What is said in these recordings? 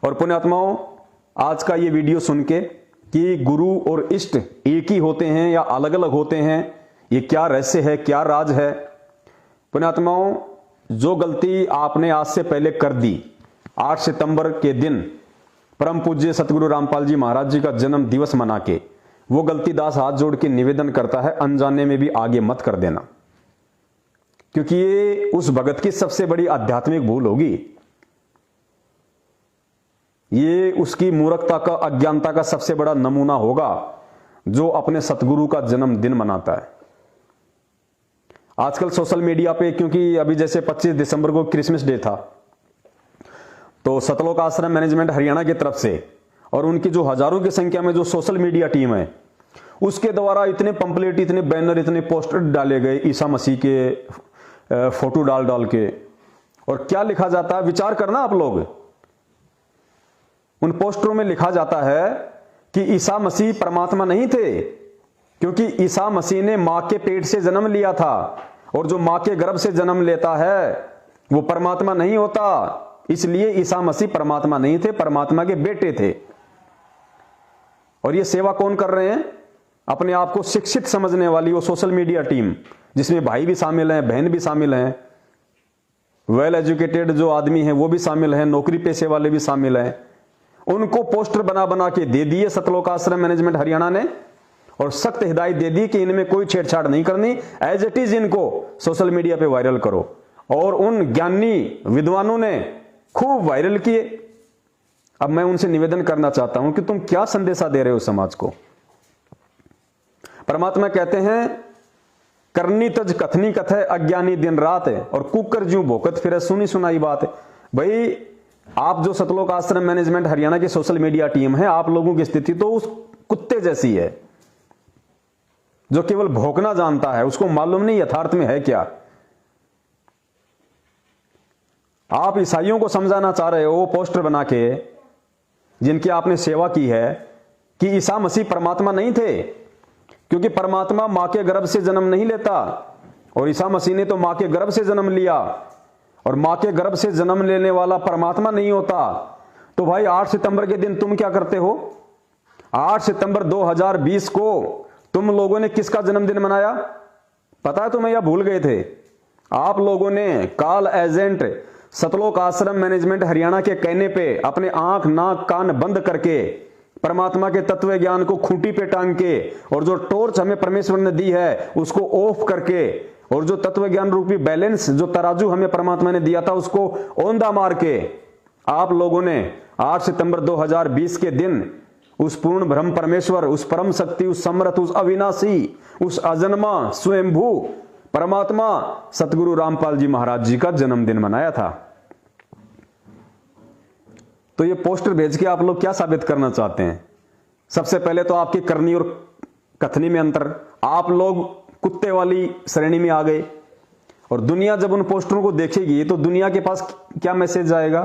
और पुण्यात्माओं, आज का ये वीडियो सुन के कि गुरु और इष्ट एक ही होते हैं या अलग अलग होते हैं, ये क्या रहस्य है, क्या राज है। पुण्यात्माओं, जो गलती आपने आज से पहले कर दी, 8 सितंबर के दिन परम पूज्य सतगुरु रामपाल जी महाराज जी का जन्म दिवस मना के, वो गलती दास हाथ जोड़ के निवेदन करता है, अनजाने में भी आगे मत कर देना, क्योंकि ये उस भगत की सबसे बड़ी आध्यात्मिक भूल होगी। ये उसकी मूर्खता का, अज्ञानता का सबसे बड़ा नमूना होगा, जो अपने सतगुरु का जन्मदिन मनाता है। आजकल सोशल मीडिया पे, क्योंकि अभी जैसे 25 दिसंबर को क्रिसमस डे था, तो सतलोक आश्रम मैनेजमेंट हरियाणा की तरफ से और उनकी जो हजारों की संख्या में जो सोशल मीडिया टीम है, उसके द्वारा इतने पंपलेट, इतने बैनर, इतने पोस्टर डाले गए ईसा मसीह के फोटो डाल डाल के। और क्या लिखा जाता है, विचार करना आप लोग। उन पोस्टरों में लिखा जाता है कि ईसा मसीह परमात्मा नहीं थे, क्योंकि ईसा मसीह ने मां के पेट से जन्म लिया था, और जो मां के गर्भ से जन्म लेता है वो परमात्मा नहीं होता। इसलिए ईसा मसीह परमात्मा नहीं थे, परमात्मा के बेटे थे। और ये सेवा कौन कर रहे हैं? अपने आप को शिक्षित समझने वाली वो सोशल मीडिया टीम, जिसमें भाई भी शामिल हैं, बहन भी शामिल हैं, वेल एजुकेटेड जो आदमी हैं वो भी शामिल हैं, नौकरी पेशे वाले भी शामिल हैं। उनको पोस्टर बना बना के दे दिए सतलोक आश्रम मैनेजमेंट हरियाणा ने, और सख्त हिदायत दे दी कि इनमें कोई छेड़छाड़ नहीं करनी, एज इट इज इनको सोशल मीडिया पे वायरल करो। और उन ज्ञानी विद्वानों ने खूब वायरल किए। अब मैं उनसे निवेदन करना चाहता हूं कि तुम क्या संदेशा दे रहे हो समाज को। परमात्मा कहते हैं, करनी तज कथनी कथे अज्ञानी दिन रात है, और कुकर ज्यों भोकत फिर सुनी सुनाई बात है। भाई, आप जो सतलोक आश्रम मैनेजमेंट हरियाणा की सोशल मीडिया टीम है, आप लोगों की स्थिति तो उस कुत्ते जैसी है जो केवल भौंकना जानता है, उसको मालूम नहीं यथार्थ में है क्या। आप ईसाइयों को समझाना चाह रहे हो पोस्टर बना के, जिनकी आपने सेवा की है, कि ईसा मसीह परमात्मा नहीं थे, क्योंकि परमात्मा मां के गर्भ से जन्म नहीं लेता, और ईसा मसीह ने तो मां के गर्भ से जन्म लिया, और मां के गर्भ से जन्म लेने वाला परमात्मा नहीं होता। तो भाई, 8 सितंबर के दिन तुम क्या करते हो? 8 सितंबर 2020 को तुम लोगों ने किसका जन्मदिन मनाया पता है तुम्हें, या भूल गए थे? आप लोगों ने कॉल एजेंट सतलोक आश्रम मैनेजमेंट हरियाणा के कहने पे अपने आंख नाक कान बंद करके परमात्मा के तत्व ज्ञान को खूंटी पे टांग के, और जो टॉर्च हमें परमेश्वर ने दी है उसको ऑफ करके, और जो तत्व ज्ञान रूपी बैलेंस, जो तराजू हमें परमात्मा ने दिया था, उसको औंधा मार के आप लोगों ने 8 सितंबर 2020 के दिन उस पूर्ण ब्रह्म परमेश्वर, उस परम शक्ति, उस समर्थ, उस अविनाशी, उस अजन्मा स्वयंभू परमात्मा सतगुरु रामपाल जी महाराज जी का जन्मदिन मनाया था। तो ये पोस्टर भेज के आप लोग क्या साबित करना चाहते हैं? सबसे पहले तो आपकी करनी और कथनी में अंतर, आप लोग कुत्ते वाली श्रेणी में आ गए, और दुनिया जब उन पोस्टरों को देखेगी तो दुनिया के पास क्या मैसेज आएगा?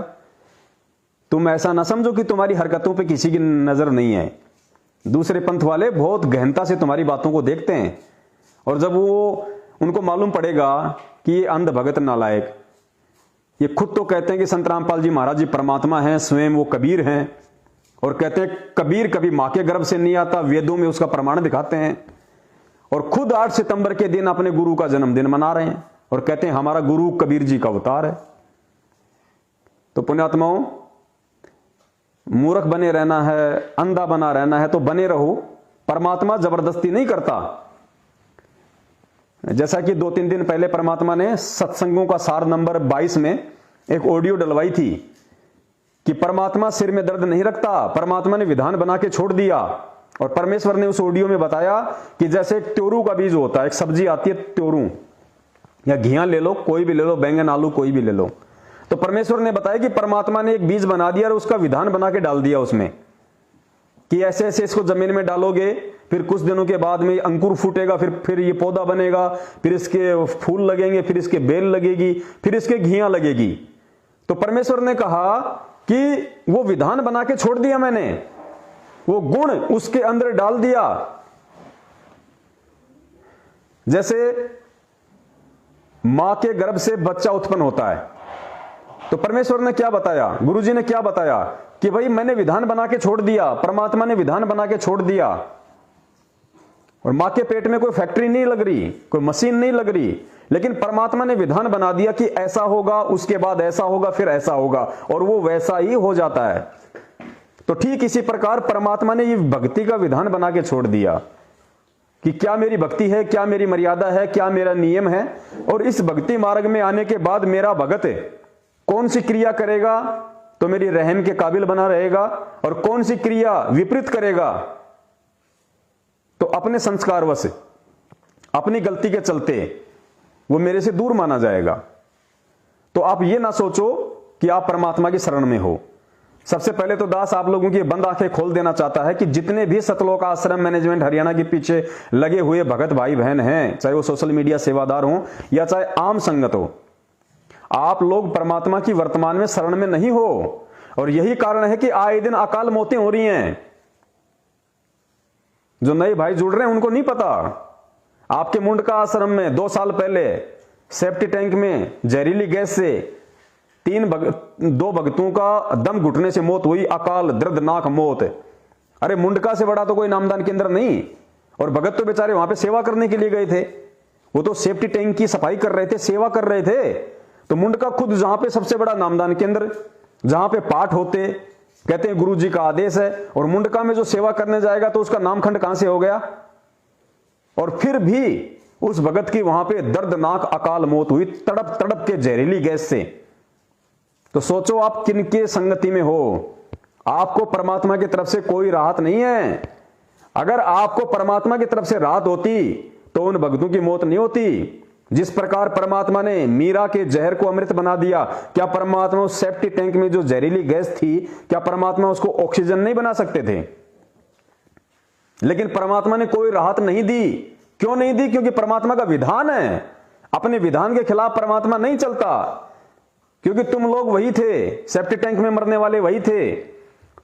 तुम ऐसा ना समझो कि तुम्हारी हरकतों पे किसी की नजर नहीं है। दूसरे पंथ वाले बहुत गहनता से तुम्हारी बातों को देखते हैं, और जब वो उनको मालूम पड़ेगा कि ये अंध भगत नालायक, ये खुद तो कहते हैं कि संत रामपाल जी महाराज जी परमात्मा हैं, स्वयं वो कबीर हैं, और कहते हैं कबीर कभी मां के गर्भ से नहीं आता, वेदों में उसका प्रमाण दिखाते हैं, और खुद 8 सितंबर के दिन अपने गुरु का जन्मदिन मना रहे हैं, और कहते हैं हमारा गुरु कबीर जी का अवतार है। तो पुण्यात्माओं, मूर्ख बने रहना है, अंधा बना रहना है तो बने रहो, परमात्मा जबरदस्ती नहीं करता। जैसा कि 2-3 दिन पहले परमात्मा ने सत्संगों का सार नंबर 22 में एक ऑडियो डलवाई थी कि परमात्मा सिर में दर्द नहीं रखता, परमात्मा ने विधान बना के छोड़ दिया। और परमेश्वर ने उस ऑडियो में बताया कि जैसे एक त्योरू का बीज होता है, एक सब्जी आती है त्योरू, या घिया ले लो, कोई भी ले लो, बैंगन आलू कोई भी ले लो, तो परमेश्वर ने बताया कि परमात्मा ने एक बीज बना दिया और उसका विधान बना के डाल दिया उसमें, कि ऐसे ऐसे इसको जमीन में डालोगे, फिर कुछ दिनों के बाद में अंकुर फूटेगा, फिर ये पौधा बनेगा, फिर इसके फूल लगेंगे, फिर इसके बेल लगेगी, फिर इसके घियां लगेगी। तो परमेश्वर ने कहा कि वो विधान बना के छोड़ दिया मैंने, वो गुण उसके अंदर डाल दिया। जैसे मां के गर्भ से बच्चा उत्पन्न होता है, तो परमेश्वर ने क्या बताया, गुरुजी ने क्या बताया कि भाई मैंने विधान बना के छोड़ दिया, परमात्मा ने विधान बना के छोड़ दिया, और मां के पेट में कोई फैक्ट्री नहीं लग रही, कोई मशीन नहीं लग रही, लेकिन परमात्मा ने विधान बना दिया कि ऐसा होगा, उसके बाद ऐसा होगा, फिर ऐसा होगा, और वो वैसा ही हो जाता है। तो ठीक इसी प्रकार परमात्मा ने ये भक्ति का विधान बना के छोड़ दिया कि क्या मेरी भक्ति है, क्या मेरी मर्यादा है, क्या मेरा नियम है, और इस भक्ति मार्ग में आने के बाद मेरा भगत कौन सी क्रिया करेगा तो मेरी रहम के काबिल बना रहेगा, और कौन सी क्रिया विपरीत करेगा तो अपने संस्कारवश, अपनी गलती के चलते वो मेरे से दूर माना जाएगा। तो आप ये ना सोचो कि आप परमात्मा की शरण में हो। सबसे पहले तो दास आप लोगों की बंद आंखें खोल देना चाहता है कि जितने भी सतलोक आश्रम मैनेजमेंट हरियाणा के पीछे लगे हुए भगत भाई बहन हैं, चाहे वो सोशल मीडिया सेवादार हो या चाहे आम संगत हो, आप लोग परमात्मा की वर्तमान में शरण में नहीं हो, और यही कारण है कि आए दिन अकाल मौतें हो रही हैं। जो नए भाई जुड़ रहे हैं उनको नहीं पता, आपके मुंडका आश्रम में 2 साल पहले सेफ्टी टैंक में जहरीली गैस से 2 भक्तों का दम घुटने से मौत हुई, अकाल दर्दनाक मौत। अरे मुंडका से बड़ा तो कोई नामदान केंद्र नहीं, और भगत तो बेचारे वहां पे सेवा करने के लिए गए थे, वो तो सेफ्टी टैंक की सफाई कर रहे थे, सेवा कर रहे थे। तो मुंडका खुद जहां पे सबसे बड़ा नामदान केंद्र, जहां पे पाठ होते, कहते हैं गुरु जी का आदेश है, और मुंडका में जो सेवा करने जाएगा तो उसका नामखंड कहां से हो गया, और फिर भी उस भगत की वहां पे दर्दनाक अकाल मौत हुई, तड़प तड़प के जहरीली गैस से। तो सोचो आप किनके संगति में हो। आपको परमात्मा की तरफ से कोई राहत नहीं है। अगर आपको परमात्मा की तरफ से राहत होती तो उन भक्तों की मौत नहीं होती। जिस प्रकार परमात्मा ने मीरा के जहर को अमृत बना दिया, क्या परमात्मा उस सेफ्टी टैंक में जो जहरीली गैस थी, क्या परमात्मा उसको ऑक्सीजन नहीं बना सकते थे? लेकिन परमात्मा ने कोई राहत नहीं दी। क्यों नहीं दी? क्योंकि परमात्मा का विधान है। अपने विधान के खिलाफ परमात्मा नहीं चलता। क्योंकि तुम लोग वही थे, सेफ्टी टैंक में मरने वाले वही थे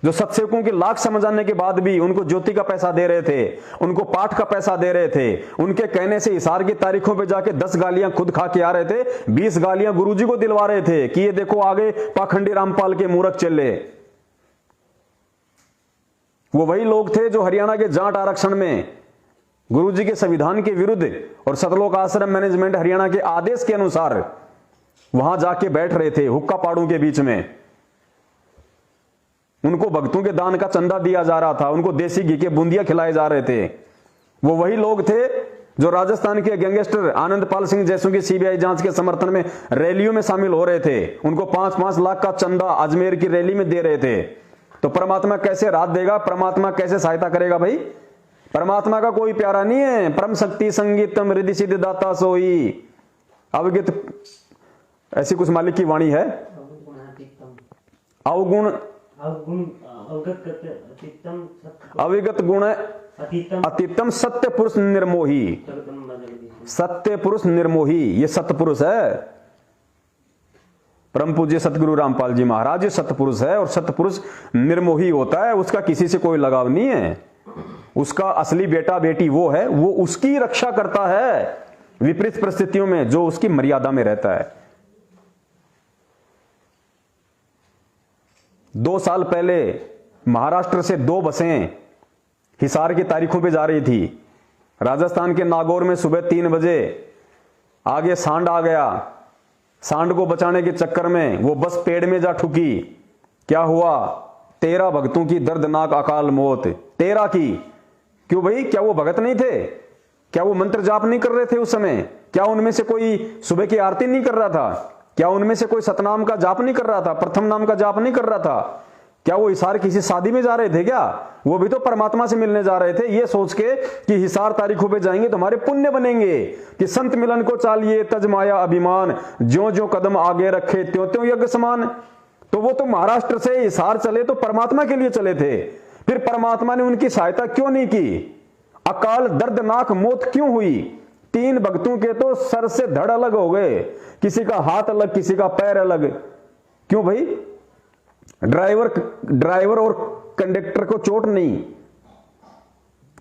जो सत्सेवकों की लाख समझाने के बाद भी उनको ज्योति का पैसा दे रहे थे, उनको पाठ का पैसा दे रहे थे, उनके कहने से हिसार की तारीखों पे जाके 10 गालियां खुद खा के आ रहे थे, 20 गालियां गुरुजी को दिलवा रहे थे कि ये देखो आगे पाखंडी रामपाल के मूर्ख चले। वो वही लोग थे जो हरियाणा के जाट आरक्षण में गुरुजी के संविधान के विरुद्ध और सतलोक आश्रम मैनेजमेंट हरियाणा के आदेश के अनुसार वहां जाके बैठ रहे थे हुक्का पाड़ों के बीच में। उनको भक्तों के दान का चंदा दिया जा रहा था, उनको देसी घी के बूंदियां खिलाए जा रहे थे। वो वही लोग थे जो राजस्थान के गैंगस्टर आनंदपाल सिंह जैसों की सीबीआई जांच के समर्थन में रैलियों में शामिल हो रहे थे। उनको 5-5 लाख का चंदा अजमेर की रैली में दे रहे थे। तो परमात्मा कैसे राहत देगा? परमात्मा कैसे सहायता करेगा? भाई परमात्मा का कोई प्यारा नहीं है। परम शक्ति संगीतम रिद्धि सिद्धि दाता सोई। अवगत, ऐसी कुछ मालिक की वाणी है। अवगुण अविगत गुण अतीतम सत्य पुरुष निर्मोही। सत्य पुरुष निर्मोही, ये सतपुरुष है। परम पूज्य सतगुरु रामपाल जी महाराज ये सतपुरुष है, और सतपुरुष निर्मोही होता है। उसका किसी से कोई लगाव नहीं है। उसका असली बेटा बेटी वो है, वो उसकी रक्षा करता है विपरीत परिस्थितियों में, जो उसकी मर्यादा में रहता है। 2 साल पहले महाराष्ट्र से 2 बसें हिसार की तारीखों पे जा रही थी। राजस्थान के नागौर में सुबह 3 बजे आगे सांड आ गया। सांड को बचाने के चक्कर में वो बस पेड़ में जा ठुकी। क्या हुआ? 13 भक्तों की दर्दनाक अकाल मौत। 13 की। क्यों भाई? क्या वो भगत नहीं थे? क्या वो मंत्र जाप नहीं कर रहे थे उस समय? क्या उनमें से कोई सुबह की आरती नहीं कर रहा था? क्या उनमें से कोई सतनाम का जाप नहीं कर रहा था? प्रथम नाम का जाप नहीं कर रहा था? क्या वो हिसार किसी शादी में जा रहे थे क्या? वो भी तो परमात्मा से मिलने जा रहे थे, ये सोच के कि हिसार तारीखों पे जाएंगे तो हमारे पुण्य बनेंगे, कि संत मिलन को चालिए तज माया अभिमान, ज्यों ज्यों कदम आगे रखे त्यों त्यों यज्ञ समान। तो वो तो महाराष्ट्र से हिसार चले तो परमात्मा के लिए चले थे। फिर परमात्मा ने उनकी सहायता क्यों नहीं की? अकाल दर्दनाक मौत क्यों हुई? 3 भक्तों के तो सर से धड़ अलग हो गए, किसी का हाथ अलग, किसी का पैर अलग। क्यों भाई? ड्राइवर और कंडक्टर को चोट नहीं,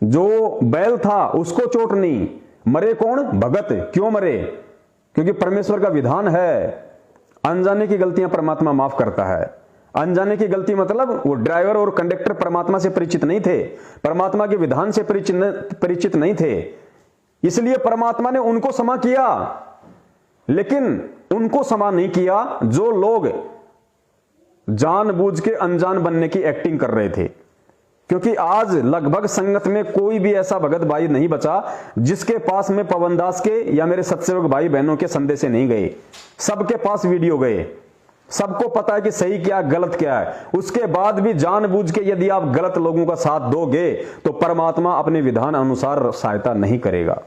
जो बैल था उसको चोट नहीं। मरे कौन? भगत। क्यों मरे? क्योंकि परमेश्वर का विधान है, अनजाने की गलतियां परमात्मा माफ करता है। अनजाने की गलती मतलब वो ड्राइवर और कंडक्टर परमात्मा से परिचित नहीं थे, परमात्मा के विधान से परिचित नहीं थे, इसलिए परमात्मा ने उनको क्षमा किया। लेकिन उनको क्षमा नहीं किया जो लोग जानबूझ के अनजान बनने की एक्टिंग कर रहे थे। क्योंकि आज लगभग संगत में कोई भी ऐसा भगत भाई नहीं बचा जिसके पास में पवनदास के या मेरे सत्सेवक भाई बहनों के संदेशे नहीं गए। सबके पास वीडियो गए, सबको पता है कि सही क्या गलत क्या है। उसके बाद भी जानबूझ के यदि आप गलत लोगों का साथ दोगे तो परमात्मा अपने विधान अनुसार सहायता नहीं करेगा।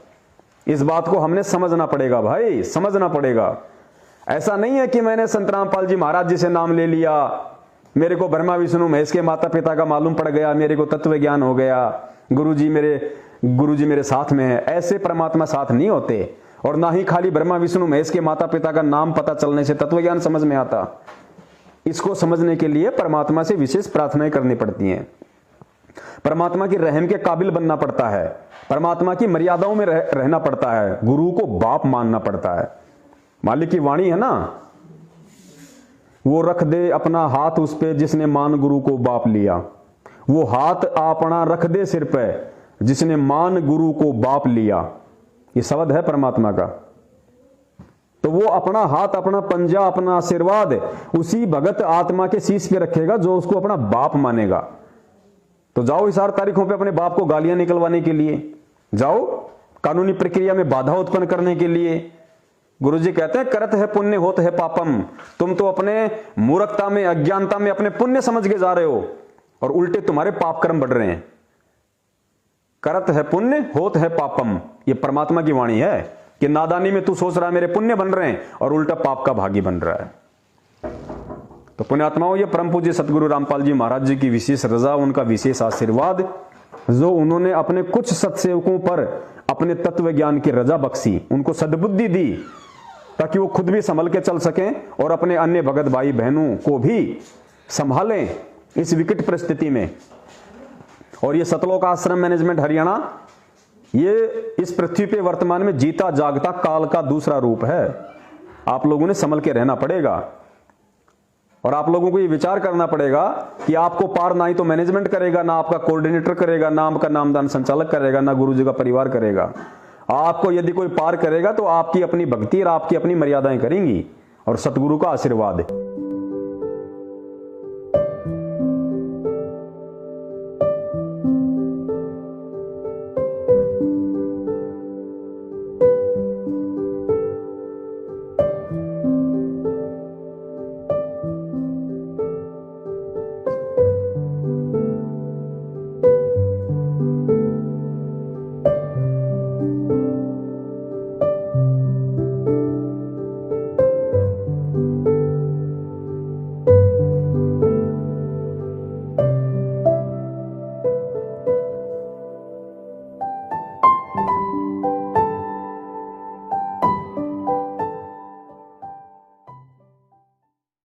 इस बात को हमने समझना पड़ेगा भाई, समझना पड़ेगा। ऐसा नहीं है कि मैंने संत रामपाल जी महाराज जी से नाम ले लिया, मेरे को ब्रह्मा विष्णु महेश के माता पिता का मालूम पड़ गया, मेरे को तत्व ज्ञान हो गया, गुरुजी मेरे साथ में है। ऐसे परमात्मा साथ नहीं होते। और ना ही खाली ब्रह्मा विष्णु महेश के माता पिता का नाम पता चलने से तत्व ज्ञान समझ में आता। इसको समझने के लिए परमात्मा से विशेष प्रार्थनाएं करनी पड़ती हैं, परमात्मा की रहम के काबिल बनना पड़ता है, परमात्मा की मर्यादाओं में रहना पड़ता है, गुरु को बाप मानना पड़ता है। मालिक की वाणी है ना, वो रख दे अपना हाथ उस पे जिसने मान गुरु को बाप लिया। वो हाथ अपना रख दे सिर पे जिसने मान गुरु को बाप लिया। ये शब्द है परमात्मा का। तो वो अपना हाथ, अपना पंजा, अपना आशीर्वाद उसी भगत आत्मा के शीश पे रखेगा जो उसको अपना बाप मानेगा। तो जाओ इस 8 तारीखों पे अपने बाप को गालियां निकलवाने के लिए, जाओ कानूनी प्रक्रिया में बाधा उत्पन्न करने के लिए। गुरुजी कहते हैं करत है पुण्य होत है पापम। तुम तो अपने मूर्खता में, अज्ञानता में अपने पुण्य समझ के जा रहे हो और उल्टे तुम्हारे पाप कर्म बढ़ रहे हैं। करत है पुण्य होत है पापम, ये परमात्मा की वाणी है कि नादानी में तू सोच रहा है मेरे पुण्य बन रहे हैं और उल्टा पाप का भागी बन रहा है। तो पुण्यात्माओं, ये परम पूज्य सतगुरु रामपाल जी महाराज जी की विशेष रजा, उनका विशेष आशीर्वाद जो उन्होंने अपने कुछ सत्सेवकों पर अपने तत्व ज्ञान की रजा बख्शी, उनको सद्बुद्धि दी ताकि वो खुद भी संभल के चल सकें और अपने अन्य भगत भाई बहनों को भी संभालें इस विकट परिस्थिति में। और ये सतलोक आश्रम मैनेजमेंट हरियाणा, ये इस पृथ्वी पे वर्तमान में जीता जागता काल का दूसरा रूप है। आप लोगों ने संभल के रहना पड़ेगा और आप लोगों को ये विचार करना पड़ेगा कि आपको पार ना ही तो मैनेजमेंट करेगा, ना आपका कोऑर्डिनेटर करेगा, ना आपका नामदान संचालक करेगा, ना गुरुजी का परिवार करेगा। आपको यदि कोई पार करेगा तो आपकी अपनी भक्ति और आपकी अपनी मर्यादाएं करेंगी और सतगुरु का आशीर्वाद है।